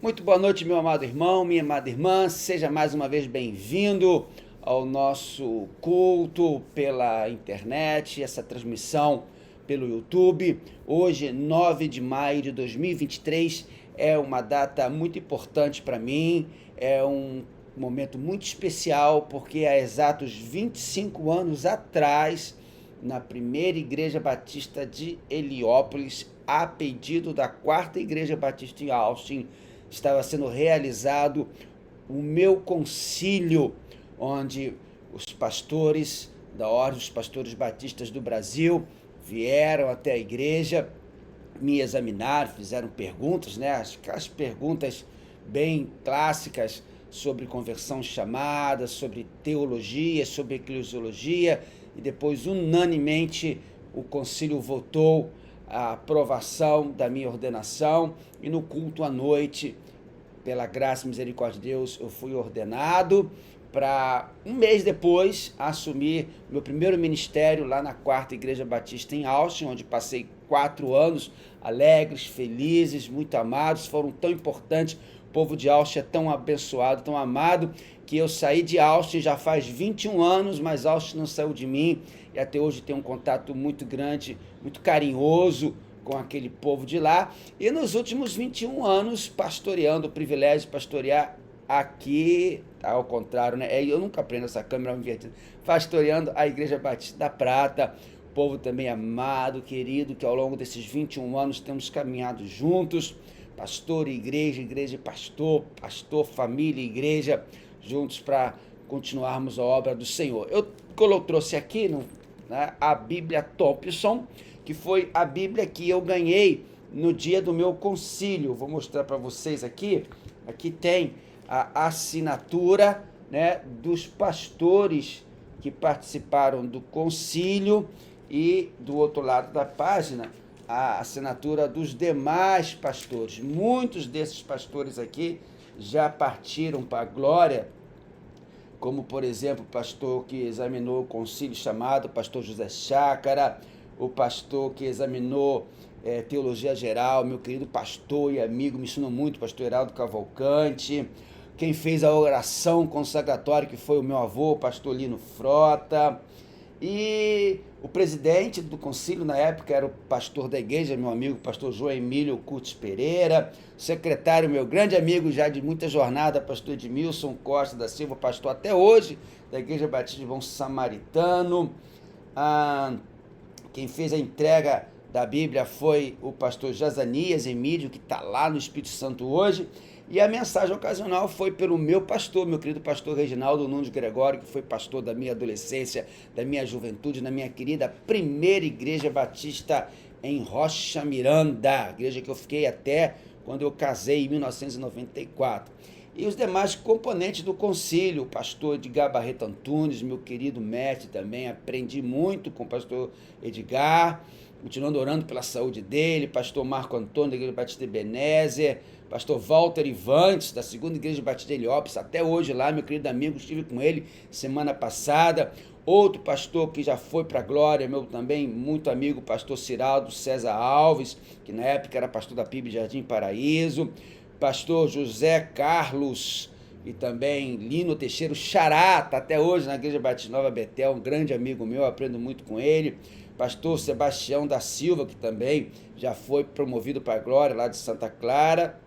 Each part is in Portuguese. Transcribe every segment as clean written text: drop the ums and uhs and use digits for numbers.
Muito boa noite, meu amado irmão, minha amada irmã. Seja mais uma vez bem-vindo ao nosso culto pela internet, essa transmissão pelo YouTube. Hoje, 9 de maio de 2023, é uma data muito importante para mim, é um momento muito especial, porque há exatos 25 anos atrás, na primeira Igreja Batista de Heliópolis, a pedido da quarta Igreja Batista em Austin, estava sendo realizado o meu concílio, onde os pastores da Ordem dos Pastores Batistas do Brasil vieram até a igreja, me examinaram, fizeram perguntas, né? As perguntas bem clássicas sobre conversão chamada, sobre teologia, sobre eclesiologia, e depois, unanimemente, o concílio votou a aprovação da minha ordenação, e no culto à noite, pela graça e misericórdia de Deus, eu fui ordenado para, um mês depois, assumir meu primeiro ministério lá na quarta Igreja Batista em Austin, onde passei 4 anos alegres, felizes, muito amados, foram tão importantes. O povo de Austin é tão abençoado, tão amado, que eu saí de Austin já faz 21 anos, mas Austin não saiu de mim, e até hoje tenho um contato muito grande, muito carinhoso com aquele povo de lá. E nos últimos 21 anos, pastoreando, o privilégio de pastorear aqui, ao contrário, né? Eu nunca aprendo essa câmera invertida. Pastoreando a Igreja Batista da Prata, povo também amado, querido, que ao longo desses 21 anos temos caminhado juntos, pastor e igreja, igreja e pastor, pastor, família e igreja, juntos para continuarmos a obra do Senhor. Eu trouxe aqui né, a Bíblia Thompson, que foi a Bíblia que eu ganhei no dia do meu concílio. Vou mostrar para vocês aqui. Aqui tem a assinatura, né, dos pastores que participaram do concílio, e do outro lado da página a assinatura dos demais pastores. Muitos desses pastores aqui já partiram para a glória, como, por exemplo, o pastor que examinou o concílio chamado pastor José Chácara, o pastor que examinou teologia geral, meu querido pastor e amigo, me ensinou muito, pastor Heraldo Cavalcante. Quem fez a oração consagratória, que foi o meu avô, pastor Lino Frota. E o presidente do concílio na época era o pastor da igreja, meu amigo, pastor João Emílio Curtis Pereira. O secretário, meu grande amigo já de muita jornada, pastor Edmilson Costa da Silva, pastor até hoje da Igreja Batista de Bom Samaritano. Quem fez a entrega da Bíblia foi o pastor Jazanias Emílio, que está lá no Espírito Santo hoje. E a mensagem ocasional foi pelo meu pastor, meu querido pastor Reginaldo Nunes Gregório, que foi pastor da minha adolescência, da minha juventude, na minha querida primeira Igreja Batista em Rocha Miranda, igreja que eu fiquei até quando eu casei em 1994. E os demais componentes do concílio, o pastor Edgar Barreto Antunes, meu querido mestre também, aprendi muito com o pastor Edgar, continuando orando pela saúde dele, pastor Marco Antônio da Igreja Batista de Ebenezer, pastor Walter Ivantes, da segunda Igreja Batista de Heliópolis, até hoje lá, meu querido amigo, estive com ele semana passada. Outro pastor que já foi para a glória, meu também muito amigo, pastor Ciraldo César Alves, que na época era pastor da PIB Jardim Paraíso, pastor José Carlos e também Lino Teixeira, Xará, tá até hoje na Igreja Batista Nova Betel, um grande amigo meu, aprendo muito com ele. Pastor Sebastião da Silva, que também já foi promovido para a glória lá de Santa Clara.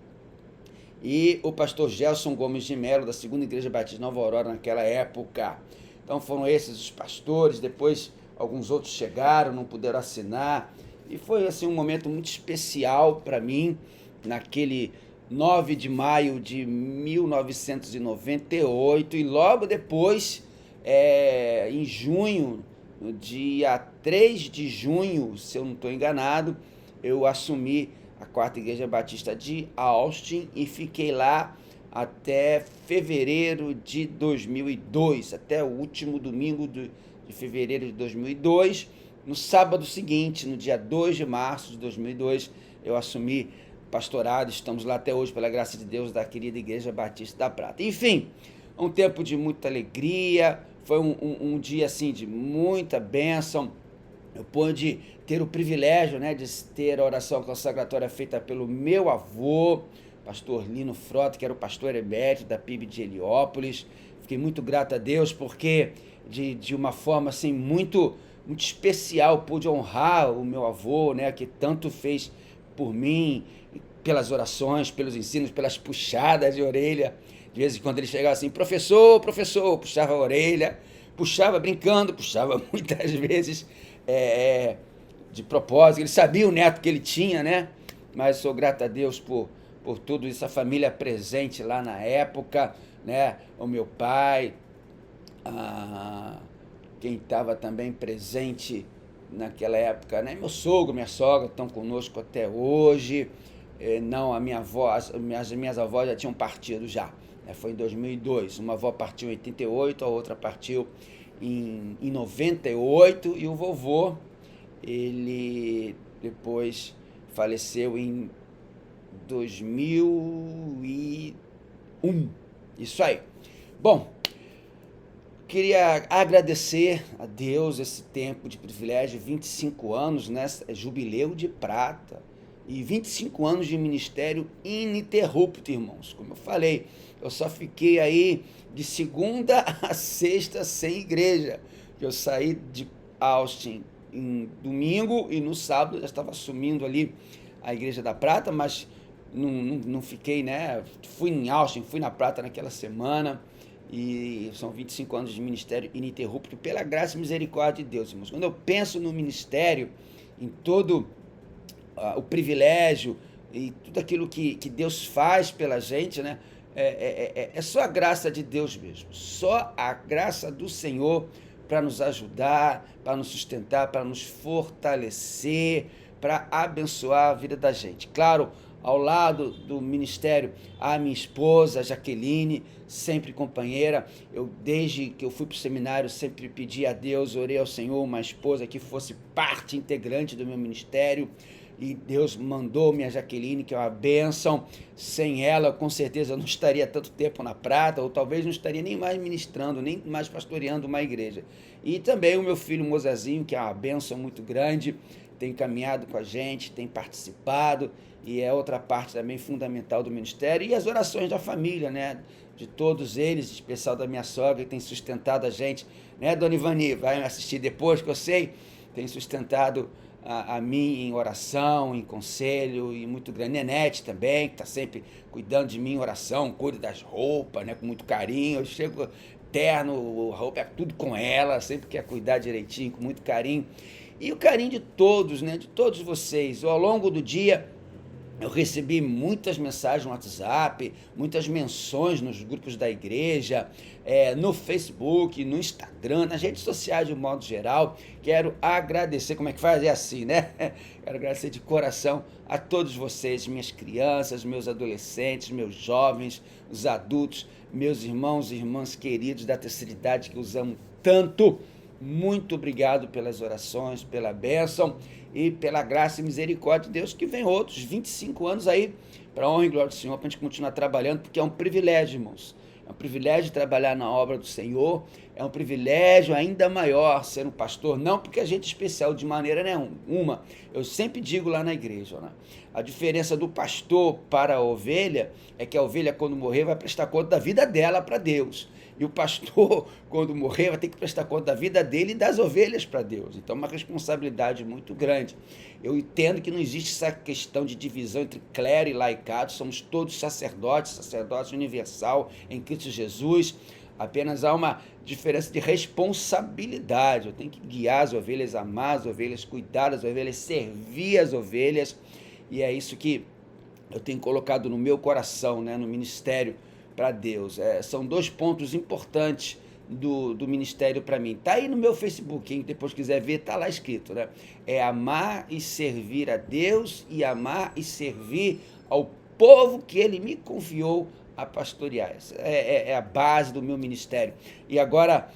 E o pastor Gelson Gomes de Melo, da segunda Igreja Batista Nova Aurora, naquela época. Então foram esses os pastores, depois alguns outros chegaram, não puderam assinar. E foi assim um momento muito especial para mim, naquele 9 de maio de 1998, e logo depois, em junho, no dia 3 de junho, se eu não estou enganado, eu assumi a quarta Igreja Batista de Austin e fiquei lá até fevereiro de 2002, até o último domingo de fevereiro de 2002. No sábado seguinte, no dia 2 de março de 2002, eu assumi pastorado, estamos lá até hoje, pela graça de Deus, da querida Igreja Batista da Prata. Enfim, um tempo de muita alegria, foi um dia assim de muita bênção. Eu pude ter o privilégio, né, de ter a oração consagratória feita pelo meu avô, pastor Lino Frota, que era o pastor emérito da PIB de Heliópolis. Fiquei muito grato a Deus porque de uma forma assim muito especial pude honrar o meu avô, né, que tanto fez por mim, pelas orações, pelos ensinos, pelas puxadas de orelha. De vez em quando ele chegava assim, professor, professor, puxava a orelha, puxava brincando, puxava muitas vezes de propósito. Ele sabia o neto que ele tinha, né? Mas sou grato a Deus por tudo isso, a família presente lá na época, né? O meu pai, quem estava também presente naquela época, né? Meu sogro, minha sogra estão conosco até hoje. Não, a minha avó, as minhas avós já tinham partido já. Foi em 2002. Uma avó partiu em 88, a outra partiu em 98 e o vovô, ele depois faleceu em 2001. Isso aí. Bom, queria agradecer a Deus esse tempo de privilégio, 25 anos, né? Jubileu de prata. E 25 anos de ministério ininterrupto, irmãos. Como eu falei, eu só fiquei aí de segunda a sexta sem igreja. Eu saí de Austin em domingo e no sábado já estava assumindo ali a Igreja da Prata, mas não fiquei, né? Fui em Austin, fui na Prata naquela semana. E são 25 anos de ministério ininterrupto pela graça e misericórdia de Deus, irmãos. Quando eu penso no ministério, em todo o privilégio e tudo aquilo que Deus faz pela gente, né? É só a graça de Deus mesmo, só a graça do Senhor para nos ajudar, para nos sustentar, para nos fortalecer, para abençoar a vida da gente. Claro, ao lado do ministério, a minha esposa, Jaqueline, sempre companheira. Eu, desde que eu fui para o seminário, sempre pedi a Deus, orei ao Senhor, uma esposa que fosse parte integrante do meu ministério. E Deus mandou minha Jaqueline, que é uma bênção. Sem ela, com certeza, eu não estaria tanto tempo na Prata, ou talvez não estaria nem mais ministrando, nem mais pastoreando uma igreja. E também o meu filho Mozazinho, que é uma bênção muito grande, tem caminhado com a gente, tem participado, e é outra parte também fundamental do ministério. E as orações da família, né? De todos eles, em especial da minha sogra, que tem sustentado a gente, né, Dona Ivani? Vai me assistir depois, que eu sei, tem sustentado a mim em oração, em conselho, e muito grande. Nenete também, que está sempre cuidando de mim em oração, cuida das roupas, né, com muito carinho. Eu chego terno, a roupa é tudo com ela, sempre quer cuidar direitinho, com muito carinho. E o carinho de todos, né, de todos vocês. Ao longo do dia, eu recebi muitas mensagens no WhatsApp, muitas menções nos grupos da igreja, no Facebook, no Instagram, nas redes sociais de um modo geral. Quero agradecer, como é que faz? É assim, né? Quero agradecer de coração a todos vocês, minhas crianças, meus adolescentes, meus jovens, os adultos, meus irmãos e irmãs queridos da terceira idade que os amo tanto. Muito obrigado pelas orações, pela bênção e pela graça e misericórdia de Deus, que vem outros 25 anos aí, para a honra e glória do Senhor, para a gente continuar trabalhando, porque é um privilégio, irmãos. É um privilégio trabalhar na obra do Senhor, é um privilégio ainda maior ser um pastor, não porque a gente é especial de maneira nenhuma. Eu sempre digo lá na igreja, né? A diferença do pastor para a ovelha é que a ovelha, quando morrer, vai prestar conta da vida dela para Deus. E o pastor, quando morrer, vai ter que prestar conta da vida dele e das ovelhas para Deus. Então é uma responsabilidade muito grande. Eu entendo que não existe essa questão de divisão entre clero e laicado, somos todos sacerdotes, sacerdócio universal em Cristo Jesus. Apenas há uma diferença de responsabilidade. Eu tenho que guiar as ovelhas, amar as ovelhas, cuidar das ovelhas, servir as ovelhas. E é isso que eu tenho colocado no meu coração, né, no ministério para Deus. São dois pontos importantes do ministério para mim. Tá aí no meu Facebook, quem depois quiser ver, tá lá escrito, né? É amar e servir a Deus e amar e servir ao povo que Ele me confiou a pastorear. Essa é a base do meu ministério. E agora,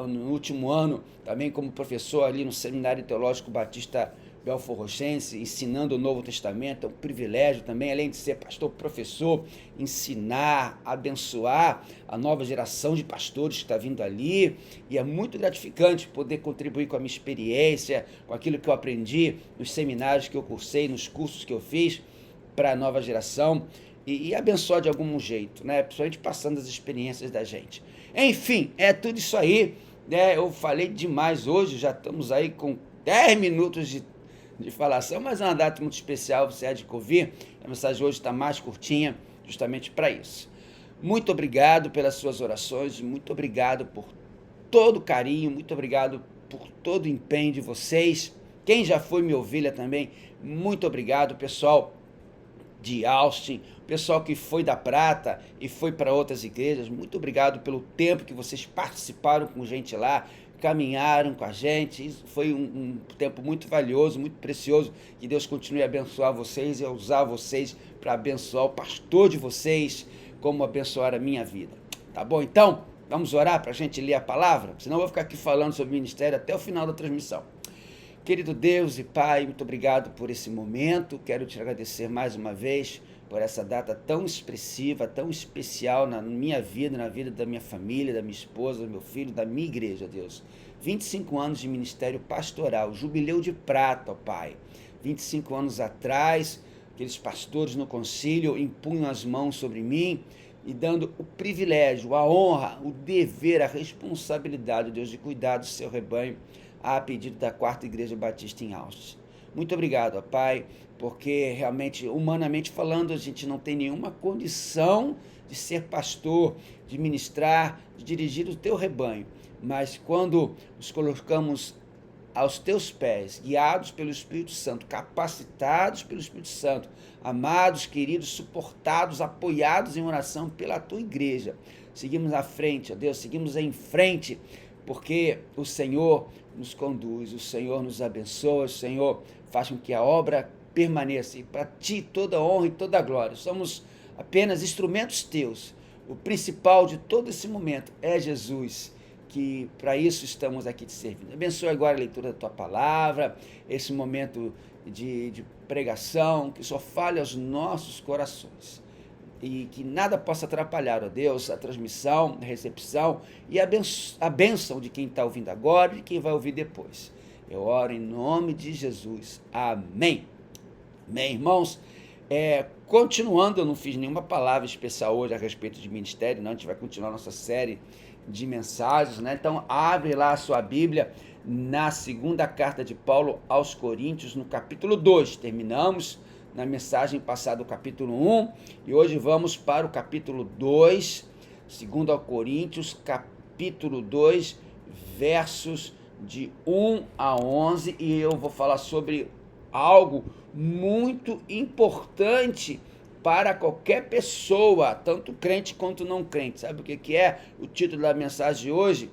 no último ano, também como professor ali no Seminário Teológico Batista Belfor Roxense, ensinando o Novo Testamento. É um privilégio também, além de ser pastor, professor, ensinar, abençoar a nova geração de pastores que está vindo ali, e é muito gratificante poder contribuir com a minha experiência, com aquilo que eu aprendi nos seminários que eu cursei, nos cursos que eu fiz para a nova geração. e abençoar de algum jeito, né? Principalmente passando as experiências da gente. Enfim, é tudo isso aí, né? Eu falei demais hoje, já estamos aí com 10 minutos de falação, mas é uma data muito especial, você há de ouvir. A mensagem hoje está mais curtinha, justamente para isso. Muito obrigado pelas suas orações, muito obrigado por todo o carinho, muito obrigado por todo o empenho de vocês. Quem já foi minha ovelha também, muito obrigado, pessoal de Austin, o pessoal que foi da Prata e foi para outras igrejas, muito obrigado pelo tempo que vocês participaram com gente lá, caminharam com a gente. Isso foi um tempo muito valioso, muito precioso. Que Deus continue a abençoar vocês e a usar vocês para abençoar o pastor de vocês, como abençoar a minha vida. Tá bom? Então, vamos orar para a gente ler a palavra? Senão eu vou ficar aqui falando sobre o ministério até o final da transmissão. Querido Deus e Pai, muito obrigado por esse momento. Quero te agradecer mais uma vez por essa data tão expressiva, tão especial na minha vida, na vida da minha família, da minha esposa, do meu filho, da minha igreja, Deus. 25 anos de ministério pastoral, jubileu de prata, ó Pai. 25 anos atrás, aqueles pastores no concílio impunham as mãos sobre mim e dando o privilégio, a honra, o dever, a responsabilidade, Deus, de cuidar do seu rebanho, a pedido da 4ª Igreja Batista em Austin. Muito obrigado, ó Pai, porque realmente, humanamente falando, a gente não tem nenhuma condição de ser pastor, de ministrar, de dirigir o teu rebanho, mas quando nos colocamos aos teus pés, guiados pelo Espírito Santo, capacitados pelo Espírito Santo, amados, queridos, suportados, apoiados em oração pela tua igreja, seguimos à frente, ó Deus, seguimos em frente, porque o Senhor nos conduz, o Senhor nos abençoa, o Senhor faz com que a obra permaneça, e para ti toda honra e toda glória. Somos apenas instrumentos teus. O principal de todo esse momento é Jesus, que para isso estamos aqui te servindo. Abençoe agora a leitura da tua palavra, esse momento de pregação, que só fale aos nossos corações. E que nada possa atrapalhar, ó Deus, a transmissão, a recepção e a bênção de quem está ouvindo agora e de quem vai ouvir depois. Eu oro em nome de Jesus. Amém. Amém, irmãos. Continuando, eu não fiz nenhuma palavra especial hoje a respeito de ministério, não. A gente vai continuar nossa série de mensagens, né? Então, abre lá a sua Bíblia na 2ª carta de Paulo aos Coríntios, no capítulo 2. Terminamos na mensagem passada o capítulo 1, e hoje vamos para o capítulo 2, 2 Coríntios, capítulo 2, versos de 1 a 11, e eu vou falar sobre algo muito importante para qualquer pessoa, tanto crente quanto não crente. Sabe o que é o título da mensagem de hoje?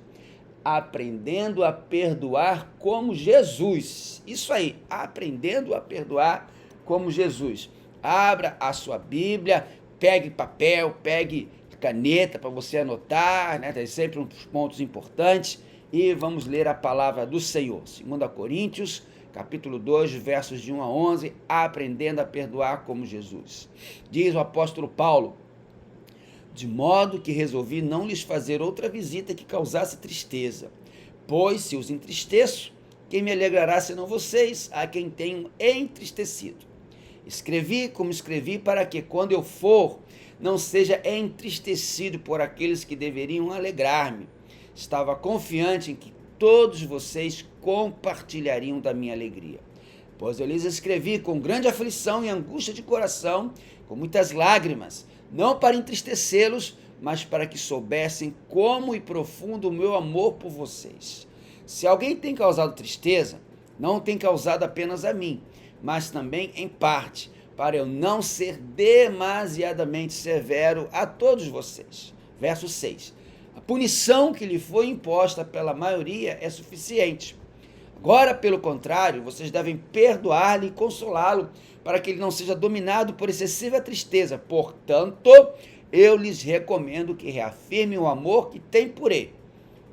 Aprendendo a perdoar como Jesus. Isso aí, aprendendo a perdoar como Jesus. Abra a sua Bíblia, pegue papel, pegue caneta para você anotar, né? Tem sempre uns pontos importantes, e vamos ler a palavra do Senhor. 2 Coríntios, capítulo 2, versos de 1 a 11, aprendendo a perdoar como Jesus. Diz o apóstolo Paulo: de modo que resolvi não lhes fazer outra visita que causasse tristeza, pois se os entristeço, quem me alegrará senão vocês, a quem tenho entristecido. Escrevi como escrevi para que, quando eu for, não seja entristecido por aqueles que deveriam alegrar-me. Estava confiante em que todos vocês compartilhariam da minha alegria. Pois eu lhes escrevi com grande aflição e angústia de coração, com muitas lágrimas, não para entristecê-los, mas para que soubessem como e profundo o meu amor por vocês. Se alguém tem causado tristeza, não tem causado apenas a mim, mas também em parte, para eu não ser demasiadamente severo a todos vocês. Verso 6. A punição que lhe foi imposta pela maioria é suficiente. Agora, pelo contrário, vocês devem perdoar-lhe e consolá-lo, para que ele não seja dominado por excessiva tristeza. Portanto, eu lhes recomendo que reafirmem o amor que têm por ele.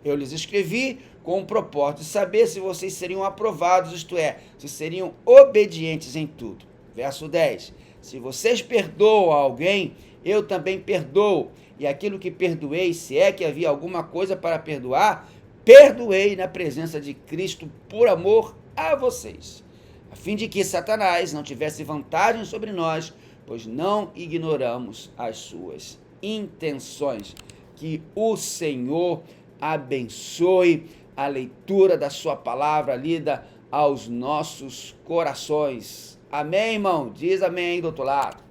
Eu lhes escrevi com o propósito de saber se vocês seriam aprovados, isto é, se seriam obedientes em tudo. Verso 10. Se vocês perdoam a alguém, eu também perdoo. E aquilo que perdoei, se é que havia alguma coisa para perdoar, perdoei na presença de Cristo por amor a vocês, a fim de que Satanás não tivesse vantagem sobre nós, pois não ignoramos as suas intenções. Que o Senhor abençoe a leitura da sua palavra lida aos nossos corações. Amém, irmão? Diz amém aí do outro lado.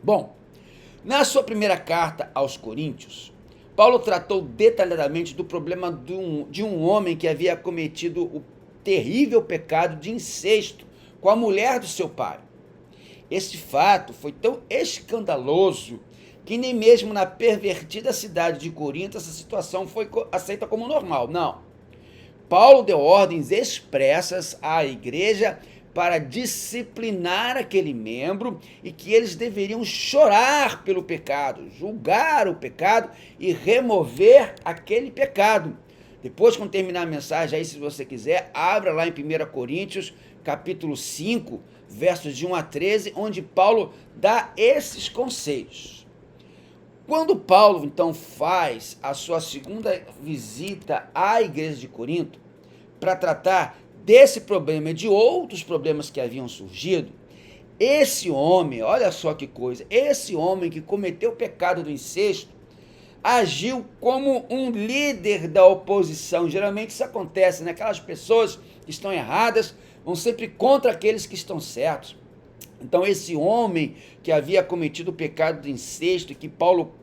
Bom, na sua primeira carta aos Coríntios, Paulo tratou detalhadamente do problema de um homem que havia cometido o terrível pecado de incesto com a mulher do seu pai. Esse fato foi tão escandaloso que nem mesmo na pervertida cidade de Corinto essa situação foi aceita como normal. Não. Paulo deu ordens expressas à igreja para disciplinar aquele membro e que eles deveriam chorar pelo pecado, julgar o pecado e remover aquele pecado. Depois, quando terminar a mensagem, aí se você quiser, abra lá em 1 Coríntios, capítulo 5, versos de 1 a 13, onde Paulo dá esses conselhos. Quando Paulo, então, faz a sua segunda visita à igreja de Corinto, para tratar desse problema e de outros problemas que haviam surgido, esse homem, olha só que coisa, esse homem que cometeu o pecado do incesto, agiu como um líder da oposição. Geralmente isso acontece, né? Aquelas pessoas que estão erradas vão sempre contra aqueles que estão certos. Então esse homem que havia cometido o pecado do incesto, que Paulo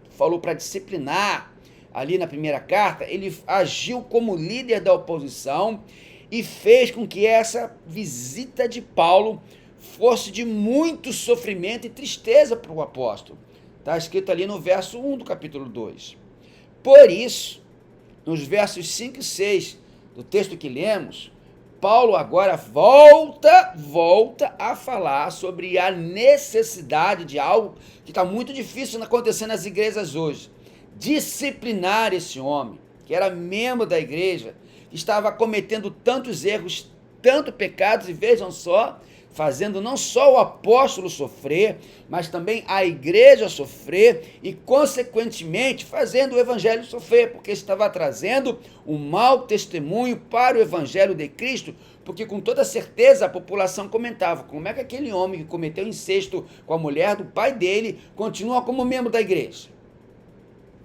falou para disciplinar ali na primeira carta, ele agiu como líder da oposição e fez com que essa visita de Paulo fosse de muito sofrimento e tristeza para o apóstolo. Está escrito ali no verso 1 do capítulo 2. Por isso, nos versos 5 e 6 do texto que lemos, Paulo agora volta a falar sobre a necessidade de algo que está muito difícil acontecer nas igrejas hoje. Disciplinar esse homem, que era membro da igreja, que estava cometendo tantos erros, tantos pecados, e vejam só, fazendo não só o apóstolo sofrer, mas também a igreja sofrer e, consequentemente, fazendo o evangelho sofrer, porque estava trazendo um mau testemunho para o evangelho de Cristo, porque com toda certeza a população comentava como é que aquele homem que cometeu incesto com a mulher do pai dele continua como membro da igreja.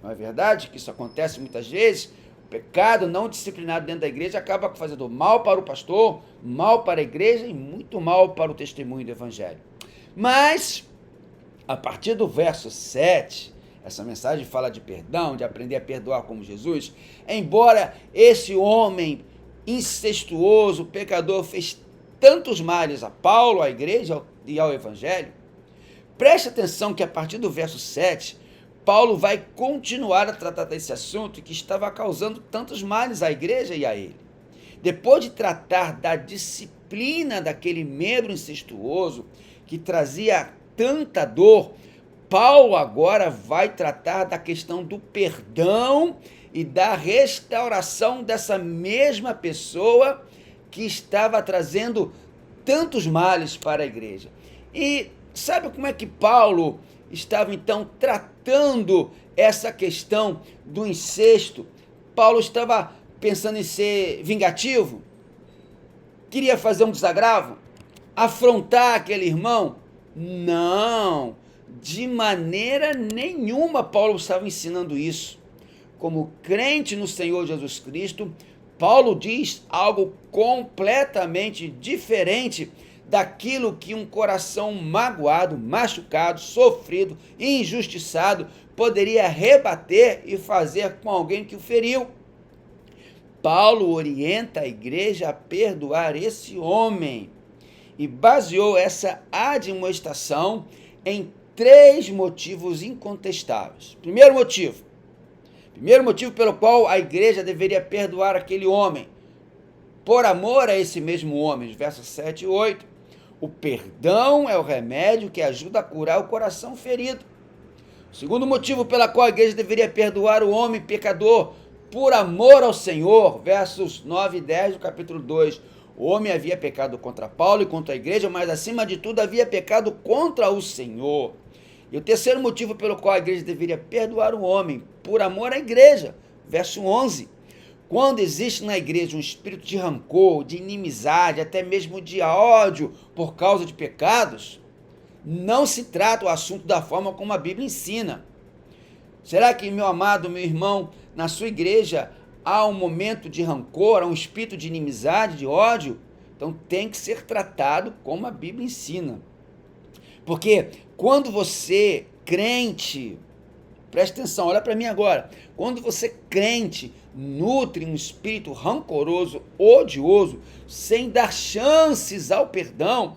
Não é verdade que isso acontece muitas vezes? O pecado não disciplinado dentro da igreja acaba fazendo mal para o pastor, mal para a igreja e muito mal para o testemunho do evangelho. Mas, a partir do verso 7, essa mensagem fala de perdão, de aprender a perdoar como Jesus. Embora esse homem incestuoso, pecador, fez tantos males a Paulo, à igreja e ao evangelho, preste atenção que a partir do verso 7, Paulo vai continuar a tratar desse assunto que estava causando tantos males à igreja e a ele. Depois de tratar da disciplina daquele membro incestuoso que trazia tanta dor, Paulo agora vai tratar da questão do perdão e da restauração dessa mesma pessoa que estava trazendo tantos males para a igreja. E sabe como é que Paulo estava então tratando essa questão do incesto? Paulo estava pensando em ser vingativo? Queria fazer um desagravo? Afrontar aquele irmão? Não, de maneira nenhuma Paulo estava ensinando isso. Como crente no Senhor Jesus Cristo, Paulo diz algo completamente diferente daquilo que um coração magoado, machucado, sofrido, injustiçado poderia rebater e fazer com alguém que o feriu. Paulo orienta a igreja a perdoar esse homem e baseou essa admoestação em 3 motivos incontestáveis. Primeiro motivo pelo qual a igreja deveria perdoar aquele homem, por amor a esse mesmo homem, versos 7 e 8, o perdão é o remédio que ajuda a curar o coração ferido. O segundo motivo pelo qual a igreja deveria perdoar o homem pecador, por amor ao Senhor, versos 9 e 10 do capítulo 2. O homem havia pecado contra Paulo e contra a igreja, mas acima de tudo havia pecado contra o Senhor. E o terceiro motivo pelo qual a igreja deveria perdoar o homem, por amor à igreja, verso 11. Quando existe na igreja um espírito de rancor, de inimizade, até mesmo de ódio por causa de pecados, não se trata o assunto da forma como a Bíblia ensina. Será que, meu amado, meu irmão, na sua igreja há um momento de rancor, há um espírito de inimizade, de ódio? Então tem que ser tratado como a Bíblia ensina. Porque quando você, crente, presta atenção, olha para mim agora, quando você, crente, nutre um espírito rancoroso, odioso, sem dar chances ao perdão,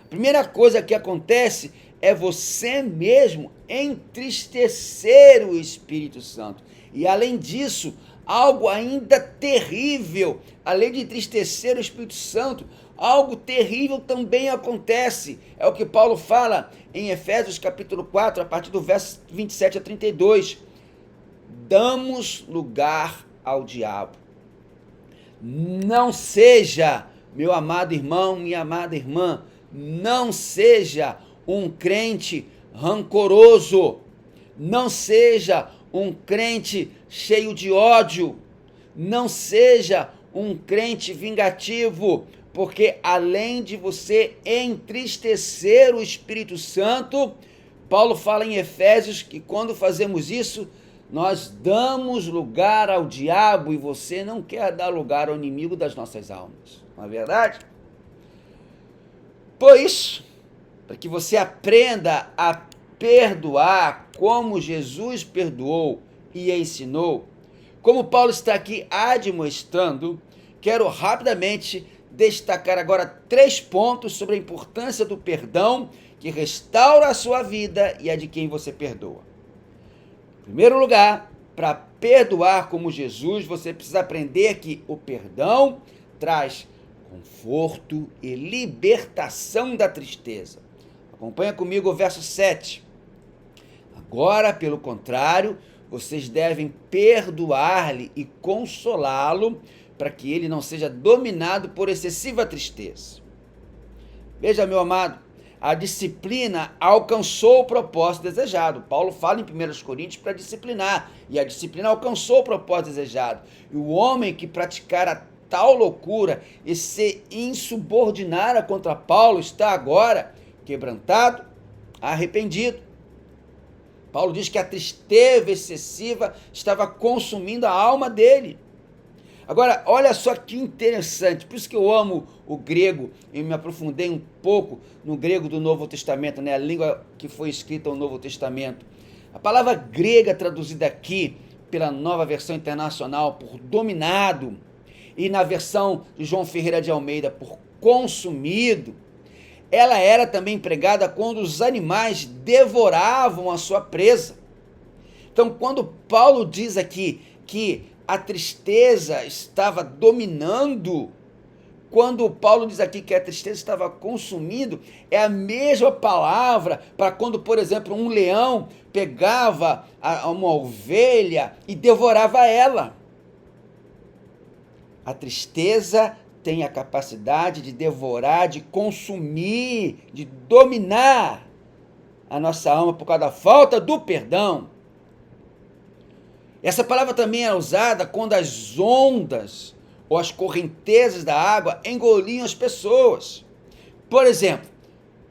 a primeira coisa que acontece é você mesmo entristecer o Espírito Santo. E além disso, algo ainda terrível, além de entristecer o Espírito Santo, algo terrível também acontece. É o que Paulo fala em Efésios capítulo 4, a partir do verso 27 a 32. Damos lugar ao diabo. Não seja, meu amado irmão, minha amada irmã, não seja um crente rancoroso, não seja um crente cheio de ódio, não seja um crente vingativo, porque além de você entristecer o Espírito Santo, Paulo fala em Efésios que quando fazemos isso, nós damos lugar ao diabo e você não quer dar lugar ao inimigo das nossas almas, não é verdade? Pois, para que você aprenda a perdoar como Jesus perdoou e ensinou, como Paulo está aqui admoestando, quero rapidamente destacar agora 3 pontos sobre a importância do perdão que restaura a sua vida e a de quem você perdoa. Em primeiro lugar, para perdoar como Jesus, você precisa aprender que o perdão traz conforto e libertação da tristeza. Acompanha comigo o verso 7. Agora, pelo contrário, vocês devem perdoar-lhe e consolá-lo para que ele não seja dominado por excessiva tristeza. Veja, meu amado, a disciplina alcançou o propósito desejado. Paulo fala em 1 Coríntios para disciplinar, e a disciplina alcançou o propósito desejado. E o homem que praticara tal loucura e se insubordinara contra Paulo está agora quebrantado, arrependido. Paulo diz que a tristeza excessiva estava consumindo a alma dele. Agora, olha só que interessante, por isso que eu amo o grego, e me aprofundei um pouco no grego do Novo Testamento, né? A língua que foi escrita no Novo Testamento. A palavra grega traduzida aqui pela Nova Versão Internacional por dominado, e na versão de João Ferreira de Almeida por consumido, ela era também empregada quando os animais devoravam a sua presa. Então, quando Paulo diz aqui que a tristeza estava dominando, quando Paulo diz aqui que a tristeza estava consumindo, é a mesma palavra para quando, por exemplo, um leão pegava uma ovelha e devorava ela. A tristeza tem a capacidade de devorar, de consumir, de dominar a nossa alma por causa da falta do perdão. Essa palavra também é usada quando as ondas ou as correntezas da água engoliam as pessoas. Por exemplo,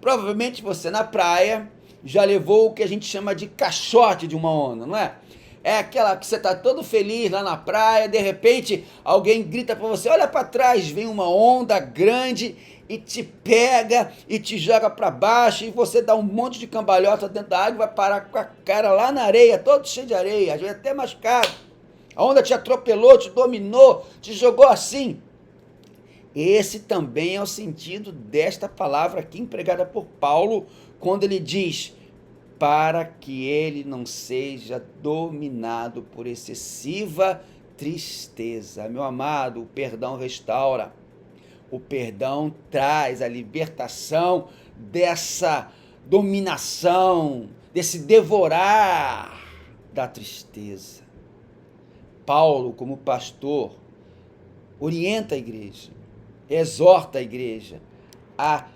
provavelmente você na praia já levou o que a gente chama de caixote de uma onda, não é? É aquela que você está todo feliz lá na praia, de repente alguém grita para você, olha para trás, vem uma onda grande e te pega e te joga para baixo e você dá um monte de cambalhota dentro da água e vai parar com a cara lá na areia, todo cheio de areia, às vezes até machucado. A onda te atropelou, te dominou, te jogou assim. Esse também é o sentido desta palavra aqui empregada por Paulo quando ele diz para que ele não seja dominado por excessiva tristeza. Meu amado, o perdão restaura. O perdão traz a libertação dessa dominação, desse devorar da tristeza. Paulo, como pastor, orienta a igreja, exorta a igreja a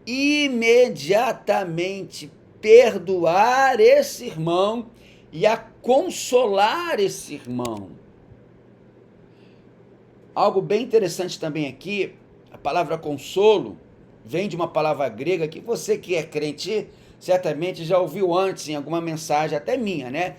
imediatamente perdoar esse irmão e a consolar esse irmão. Algo bem interessante também aqui, a palavra consolo, vem de uma palavra grega que você que é crente certamente já ouviu antes em alguma mensagem, até minha, né?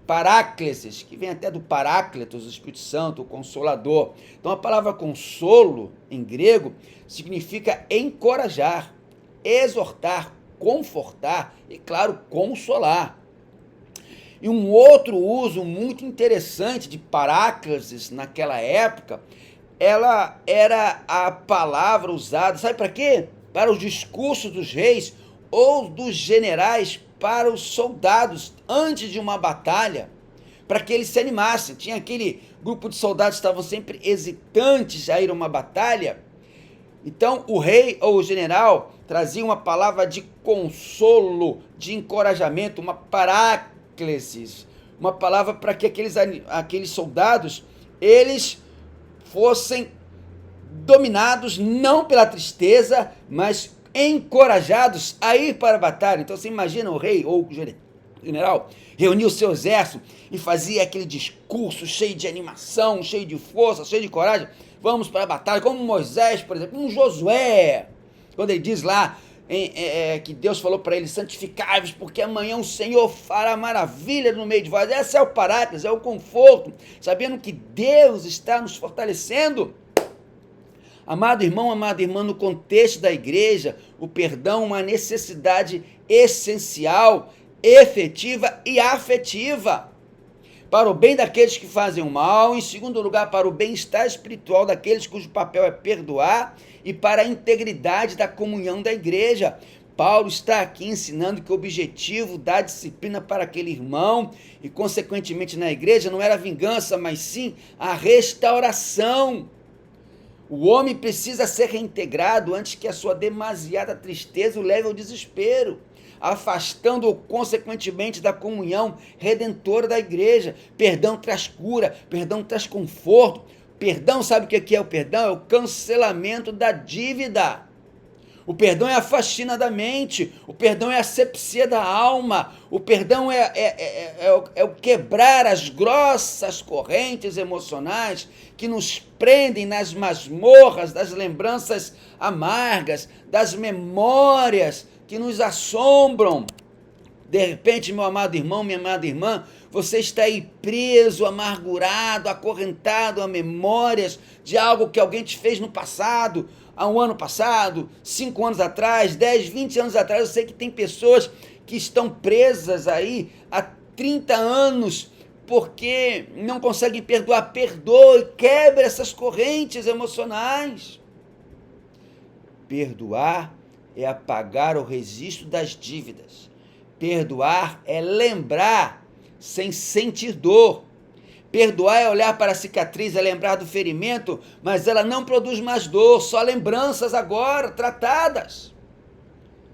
Paráclesis, que vem até do Paráclitos, o Espírito Santo, o Consolador. Então a palavra consolo, em grego, significa encorajar, exortar, confortar e, claro, consolar. E um outro uso muito interessante de paráclesis naquela época, ela era a palavra usada, sabe para quê? Para os discursos dos reis ou dos generais para os soldados antes de uma batalha, para que eles se animassem. Tinha aquele grupo de soldados que estavam sempre hesitantes a ir a uma batalha. Então o rei ou o general trazia uma palavra de consolo, de encorajamento, uma paráclesis, uma palavra para que aqueles soldados, eles fossem dominados não pela tristeza, mas encorajados a ir para a batalha. Então você imagina o rei ou o general reunir o seu exército e fazia aquele discurso cheio de animação, cheio de força, cheio de coragem. Vamos para a batalha, como Moisés, por exemplo, como Josué, quando ele diz lá que Deus falou para ele: santificai-vos, porque amanhã o Senhor fará maravilha no meio de vós. Esse é o paráclise, é o conforto, sabendo que Deus está nos fortalecendo. Amado irmão, amada irmã, no contexto da igreja, o perdão é uma necessidade essencial, efetiva e afetiva, para o bem daqueles que fazem o mal, em segundo lugar, para o bem-estar espiritual daqueles cujo papel é perdoar e para a integridade da comunhão da igreja. Paulo está aqui ensinando que o objetivo da disciplina para aquele irmão e, consequentemente, na igreja, não era a vingança, mas sim a restauração. O homem precisa ser reintegrado antes que a sua demasiada tristeza o leve ao desespero, afastando-o consequentemente da comunhão redentora da igreja. Perdão traz cura, perdão traz conforto. Perdão, sabe o que é o perdão? É o cancelamento da dívida. O perdão é a faxina da mente, o perdão é a asepsia da alma, o perdão é o quebrar as grossas correntes emocionais que nos prendem nas masmorras das lembranças amargas, das memórias que nos assombram. De repente, meu amado irmão, minha amada irmã, você está aí preso, amargurado, acorrentado a memórias de algo que alguém te fez no passado, há um ano passado, 5 anos atrás, 10, 20 anos atrás. Eu sei que tem pessoas que estão presas aí há 30 anos porque não conseguem perdoar. Perdoe, quebre essas correntes emocionais. Perdoar é apagar o registro das dívidas. Perdoar é lembrar sem sentir dor. Perdoar é olhar para a cicatriz, é lembrar do ferimento, mas ela não produz mais dor, só lembranças agora, tratadas.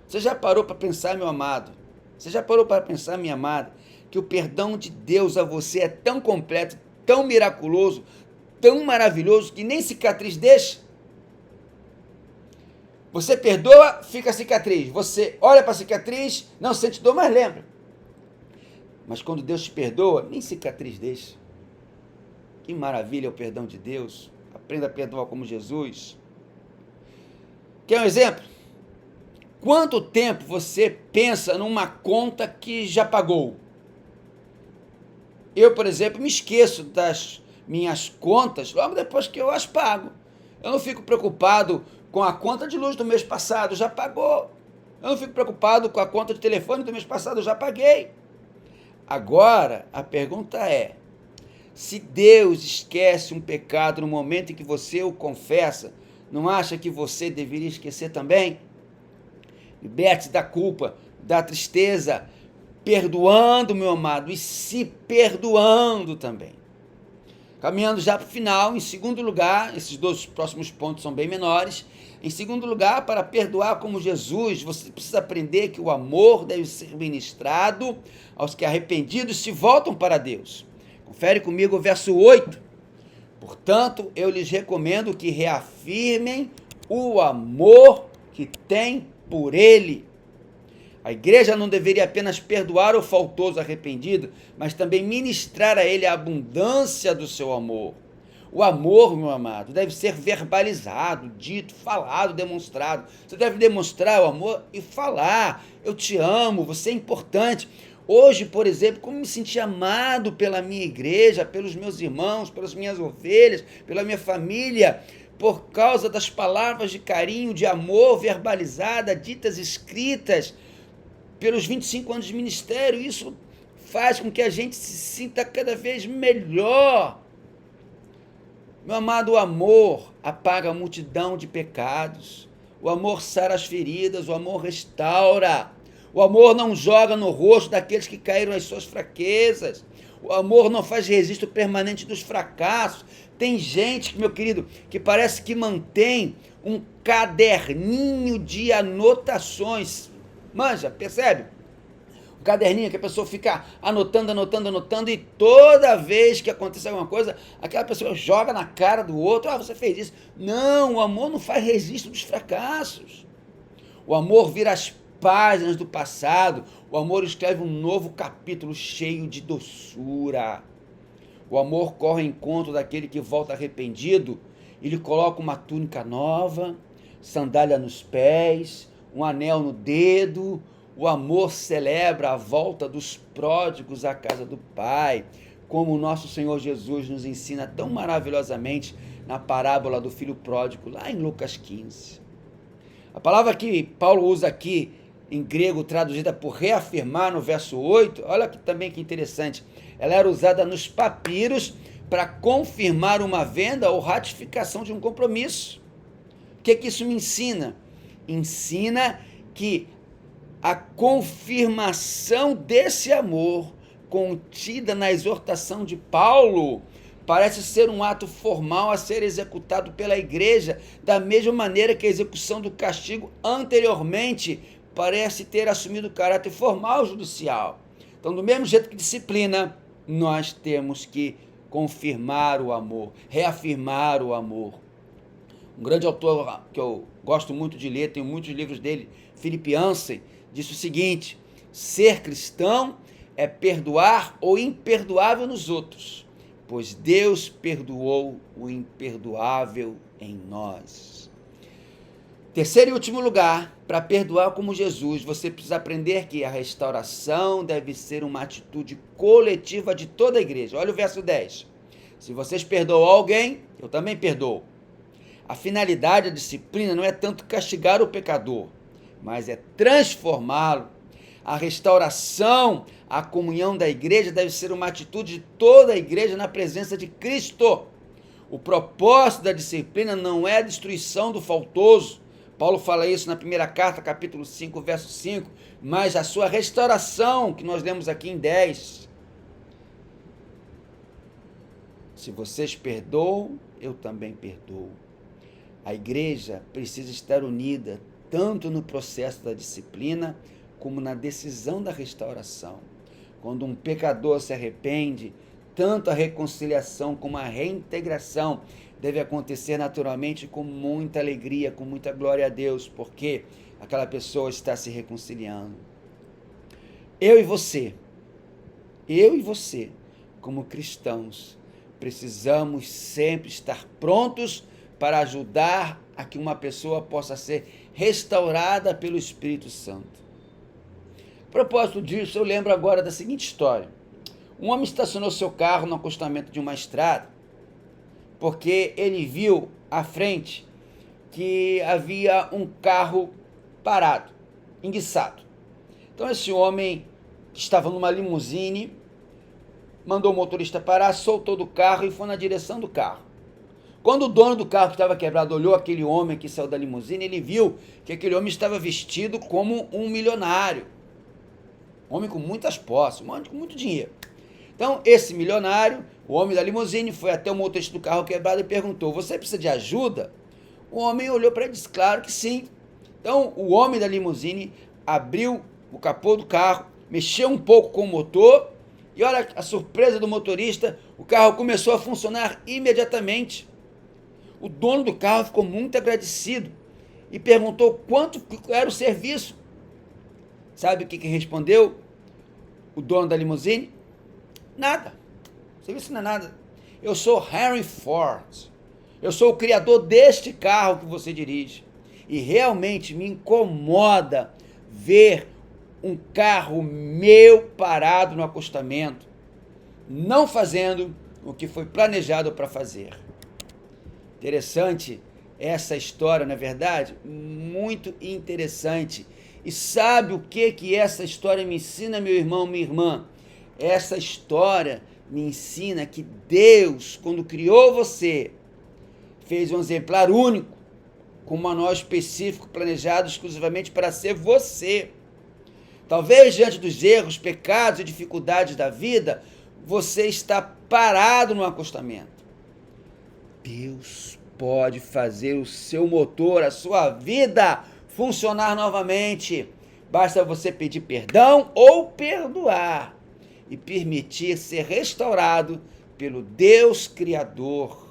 Você já parou para pensar, meu amado? Você já parou para pensar, minha amada, que o perdão de Deus a você é tão completo, tão miraculoso, tão maravilhoso, que nem cicatriz deixa? Você perdoa, fica a cicatriz. Você olha para a cicatriz, não sente dor, mas lembra. Mas quando Deus te perdoa, nem cicatriz deixa. Que maravilha é o perdão de Deus. Aprenda a perdoar como Jesus. Quer um exemplo? Quanto tempo você pensa numa conta que já pagou? Eu, por exemplo, me esqueço das minhas contas logo depois que eu as pago. Eu não fico preocupado com a conta de luz do mês passado, já pagou. Eu não fico preocupado com a conta de telefone do mês passado, já paguei. Agora, a pergunta é: se Deus esquece um pecado no momento em que você o confessa, não acha que você deveria esquecer também? Liberte-se da culpa, da tristeza, perdoando, meu amado, e se perdoando também. Caminhando já para o final, em segundo lugar, esses 2 próximos pontos são bem menores. Em segundo lugar, para perdoar como Jesus, você precisa aprender que o amor deve ser ministrado aos que arrependidos se voltam para Deus. Confere comigo o verso 8. Portanto, eu lhes recomendo que reafirmem o amor que têm por Ele. A igreja não deveria apenas perdoar o faltoso arrependido, mas também ministrar a ele a abundância do seu amor. O amor, meu amado, deve ser verbalizado, dito, falado, demonstrado. Você deve demonstrar o amor e falar: eu te amo, você é importante. Hoje, por exemplo, como me senti amado pela minha igreja, pelos meus irmãos, pelas minhas ovelhas, pela minha família, por causa das palavras de carinho, de amor verbalizada, ditas, escritas, pelos 25 anos de ministério. Isso faz com que a gente se sinta cada vez melhor. Meu amado, o amor apaga a multidão de pecados. O amor sara as feridas, o amor restaura. O amor não joga no rosto daqueles que caíram nas suas fraquezas. O amor não faz registro permanente dos fracassos. Tem gente, meu querido, que parece que mantém um caderninho de anotações. Manja, percebe? Um caderninho que a pessoa fica anotando, e toda vez que acontece alguma coisa, aquela pessoa joga na cara do outro: ah, você fez isso. Não, o amor não faz registro dos fracassos. O amor vira as páginas do passado. O amor escreve um novo capítulo cheio de doçura. O amor corre ao encontro daquele que volta arrependido e lhe coloca uma túnica nova, sandália nos pés, um anel no dedo. O amor celebra a volta dos pródigos à casa do Pai, como o nosso Senhor Jesus nos ensina tão maravilhosamente na parábola do filho pródigo, lá em Lucas 15. A palavra que Paulo usa aqui, em grego, traduzida por reafirmar no verso 8, olha aqui também que interessante, ela era usada nos papiros para confirmar uma venda ou ratificação de um compromisso. O que isso me ensina? Ensina que a confirmação desse amor contida na exortação de Paulo parece ser um ato formal a ser executado pela igreja, da mesma maneira que a execução do castigo anteriormente parece ter assumido o caráter formal judicial. Então, do mesmo jeito que disciplina, nós temos que confirmar o amor, reafirmar o amor. Um grande autor que eu gosto muito de ler, tenho muitos livros dele, Philip Yancey, disse o seguinte: ser cristão é perdoar o imperdoável nos outros, pois Deus perdoou o imperdoável em nós. Terceiro e último lugar, para perdoar como Jesus, você precisa aprender que a restauração deve ser uma atitude coletiva de toda a igreja. Olha o verso 10. Se vocês perdoam alguém, eu também perdoo. A finalidade da disciplina não é tanto castigar o pecador, mas é transformá-lo. A restauração, a comunhão da igreja deve ser uma atitude de toda a igreja na presença de Cristo. O propósito da disciplina não é a destruição do faltoso. Paulo fala isso na primeira carta, capítulo 5, verso 5, mas a sua restauração, que nós lemos aqui em 10. Se vocês perdoam, eu também perdoo. A igreja precisa estar unida, tanto no processo da disciplina, como na decisão da restauração. Quando um pecador se arrepende, tanto a reconciliação como a reintegração deve acontecer naturalmente com muita alegria, com muita glória a Deus, porque aquela pessoa está se reconciliando. Eu e você, como cristãos, precisamos sempre estar prontos para ajudar a que uma pessoa possa ser restaurada pelo Espírito Santo. A propósito disso, eu lembro agora da seguinte história. Um homem estacionou seu carro no acostamento de uma estrada, porque ele viu à frente que havia um carro parado, enguiçado. Então esse homem, que estava numa limusine, mandou o motorista parar, soltou do carro e foi na direção do carro. Quando o dono do carro que estava quebrado olhou aquele homem que saiu da limusine, ele viu que aquele homem estava vestido como um milionário. Um homem com muitas posses, um homem com muito dinheiro. Então, esse milionário, o homem da limusine, foi até o motorista do carro quebrado e perguntou: você precisa de ajuda? O homem olhou para ele e disse: claro que sim. Então, o homem da limusine abriu o capô do carro, mexeu um pouco com o motor e olha a surpresa do motorista, o carro começou a funcionar imediatamente. O dono do carro ficou muito agradecido e perguntou quanto era o serviço. Sabe o que respondeu o dono da limusine? Nada. O serviço não é nada. Eu sou Henry Ford. Eu sou o criador deste carro que você dirige. E realmente me incomoda ver um carro meu parado no acostamento, não fazendo o que foi planejado para fazer. Interessante essa história, na verdade, muito interessante. E sabe o que essa história me ensina, meu irmão, minha irmã? Essa história me ensina que Deus, quando criou você, fez um exemplar único, com um manual específico planejado exclusivamente para ser você. Talvez diante dos erros, pecados e dificuldades da vida, você está parado no acostamento. Deus pode fazer o seu motor, a sua vida, funcionar novamente. Basta você pedir perdão ou perdoar e permitir ser restaurado pelo Deus Criador.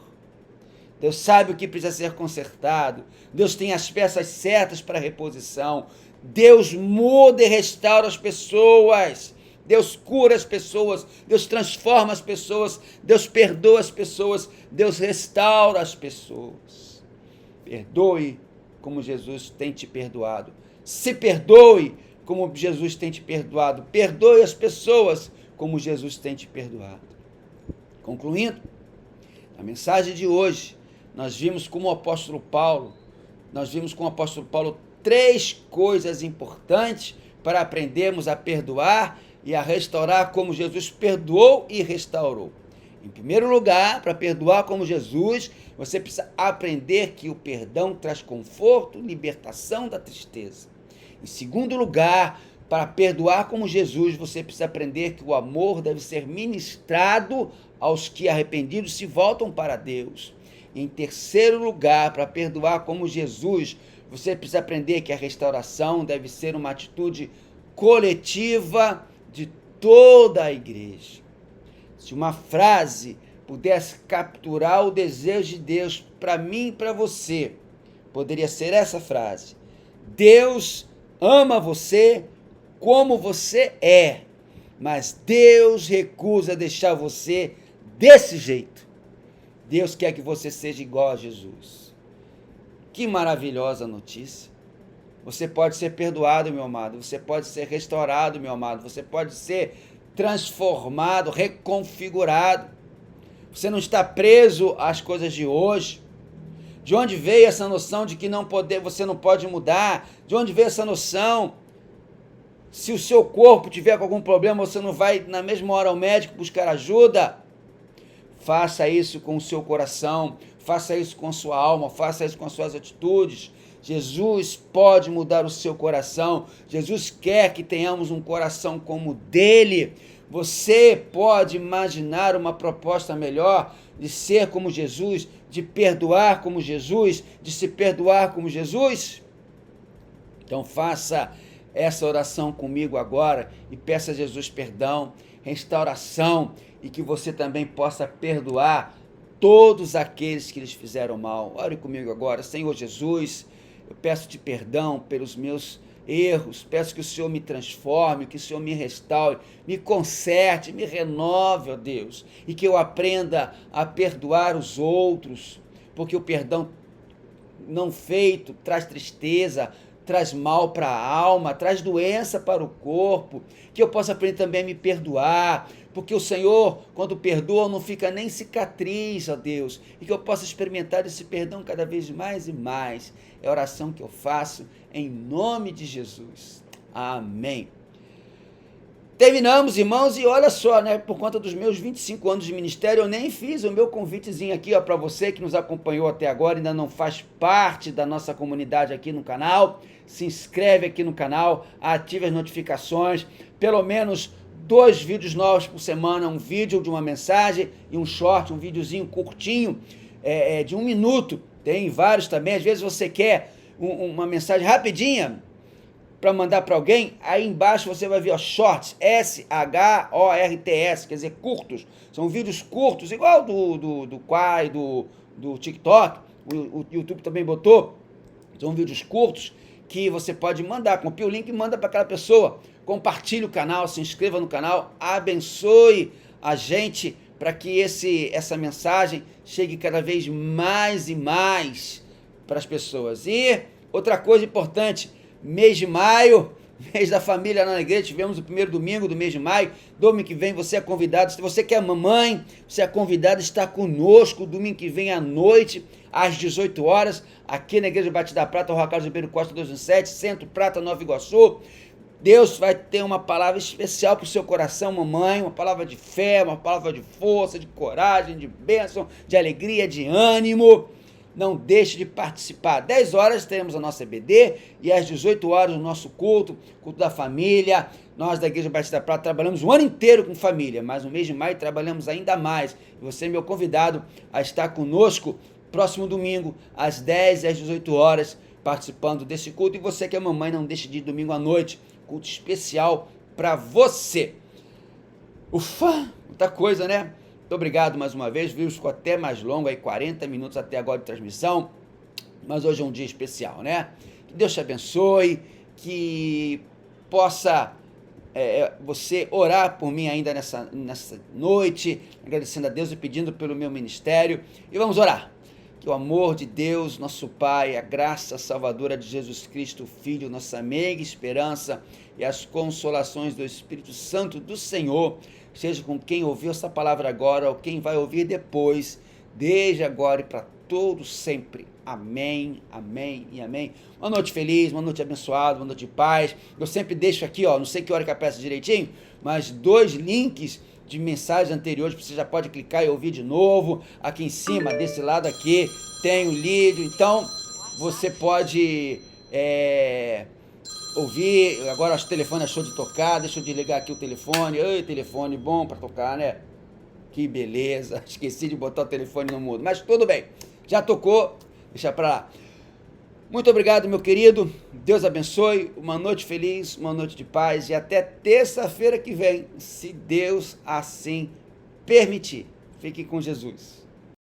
Deus sabe o que precisa ser consertado. Deus tem as peças certas para reposição. Deus muda e restaura as pessoas. Deus cura as pessoas. Deus transforma as pessoas. Deus perdoa as pessoas. Deus restaura as pessoas. Perdoe como Jesus tem te perdoado. Se perdoe como Jesus tem te perdoado. Perdoe as pessoas como Jesus tem te perdoado. Concluindo, a mensagem de hoje, nós vimos com o apóstolo Paulo, três coisas importantes para aprendermos a perdoar e a restaurar como Jesus perdoou e restaurou. Em primeiro lugar, para perdoar como Jesus, você precisa aprender que o perdão traz conforto, libertação da tristeza. Em segundo lugar, para perdoar como Jesus, você precisa aprender que o amor deve ser ministrado aos que arrependidos se voltam para Deus. Em terceiro lugar, para perdoar como Jesus, você precisa aprender que a restauração deve ser uma atitude coletiva de toda a igreja. Se uma frase pudesse capturar o desejo de Deus para mim e para você, poderia ser essa frase: Deus ama você como você é, mas Deus recusa deixar você desse jeito. Deus quer que você seja igual a Jesus. Que maravilhosa notícia. Você pode ser perdoado, meu amado. Você pode ser restaurado, meu amado. Você pode ser transformado, reconfigurado. Você não está preso às coisas de hoje. De onde veio essa noção de que você não pode mudar? De onde veio essa noção? Se o seu corpo tiver com algum problema, você não vai na mesma hora ao médico buscar ajuda? Faça isso com o seu coração, faça isso com a sua alma, faça isso com as suas atitudes. Jesus pode mudar o seu coração. Jesus quer que tenhamos um coração como o dele. Você pode imaginar uma proposta melhor de ser como Jesus, de perdoar como Jesus, de se perdoar como Jesus? Então faça essa oração comigo agora e peça a Jesus perdão, restauração, e que você também possa perdoar todos aqueles que lhes fizeram mal. Ore comigo agora. Senhor Jesus, eu peço-te perdão pelos meus erros, peço que o Senhor me transforme, que o Senhor me restaure, me conserte, me renove, ó Deus, e que eu aprenda a perdoar os outros, porque o perdão não feito traz tristeza, traz mal para a alma, traz doença para o corpo, que eu possa aprender também a me perdoar, porque o Senhor, quando perdoa, não fica nem cicatriz, ó Deus, e que eu possa experimentar esse perdão cada vez mais e mais. É a oração que eu faço em nome de Jesus. Amém. Terminamos, irmãos, e olha só, né, por conta dos meus 25 anos de ministério, eu nem fiz o meu convitezinho aqui, ó, para você que nos acompanhou até agora, ainda não faz parte da nossa comunidade aqui no canal, se inscreve aqui no canal, ative as notificações, pelo menos 2 vídeos novos por semana, um vídeo de uma mensagem e um short, um videozinho curtinho, de 1 minuto, tem vários também, às vezes você quer uma mensagem rapidinha, para mandar para alguém, aí embaixo você vai ver, ó, shorts, S-H-O-R-T-S, quer dizer, curtos, são vídeos curtos, igual do Quai, do TikTok, o YouTube também botou, são vídeos curtos, que você pode mandar, copia o link e manda para aquela pessoa, compartilhe o canal, se inscreva no canal, abençoe a gente para que essa mensagem chegue cada vez mais e mais para as pessoas. E outra coisa importante, mês de maio, mês da família lá na igreja, tivemos o primeiro domingo do mês de maio. Domingo que vem você é convidado, se você quer mamãe, você é convidado a estar conosco domingo que vem à noite, às 18 horas, aqui na Igreja Batista da Prata, Rua Carlos Ribeiro Costa 217, Centro Prata, Nova Iguaçu. Deus vai ter uma palavra especial para o seu coração, mamãe, uma palavra de fé, uma palavra de força, de coragem, de bênção, de alegria, de ânimo. Não deixe de participar. 10 horas teremos a nossa EBD e às 18 horas o nosso culto da família. Nós da Igreja Batista da Prata trabalhamos o ano inteiro com família, mas no mês de maio trabalhamos ainda mais. E você é meu convidado a estar conosco próximo domingo, às 10 e às 18 horas, participando desse culto. E você que é mamãe, não deixe de ir domingo à noite, culto especial para você. Ufa, muita coisa, né? Muito obrigado mais uma vez, o vídeo ficou até mais longo, aí 40 minutos até agora de transmissão, mas hoje é um dia especial, né? Que Deus te abençoe, que possa você orar por mim ainda nessa noite, agradecendo a Deus e pedindo pelo meu ministério, e vamos orar. Que o amor de Deus, nosso Pai, a graça salvadora de Jesus Cristo, Filho, nossa meiga esperança e as consolações do Espírito Santo do Senhor, seja com quem ouviu essa palavra agora ou quem vai ouvir depois, desde agora e para todos sempre. Amém, amém e amém. Uma noite feliz, uma noite abençoada, uma noite de paz. Eu sempre deixo aqui, não sei que hora que eu peço direitinho, mas 2 links de mensagens anteriores, você já pode clicar e ouvir de novo. Aqui em cima, desse lado aqui, tem o vídeo, então você pode ouvir. Agora o telefone achou de tocar, deixa eu desligar aqui o telefone. Ei, telefone bom para tocar, né? Que beleza, esqueci de botar o telefone no mudo, mas tudo bem, já tocou, deixa para lá. Muito obrigado, meu querido, Deus abençoe, uma noite feliz, uma noite de paz e até terça-feira que vem, se Deus assim permitir. Fique com Jesus.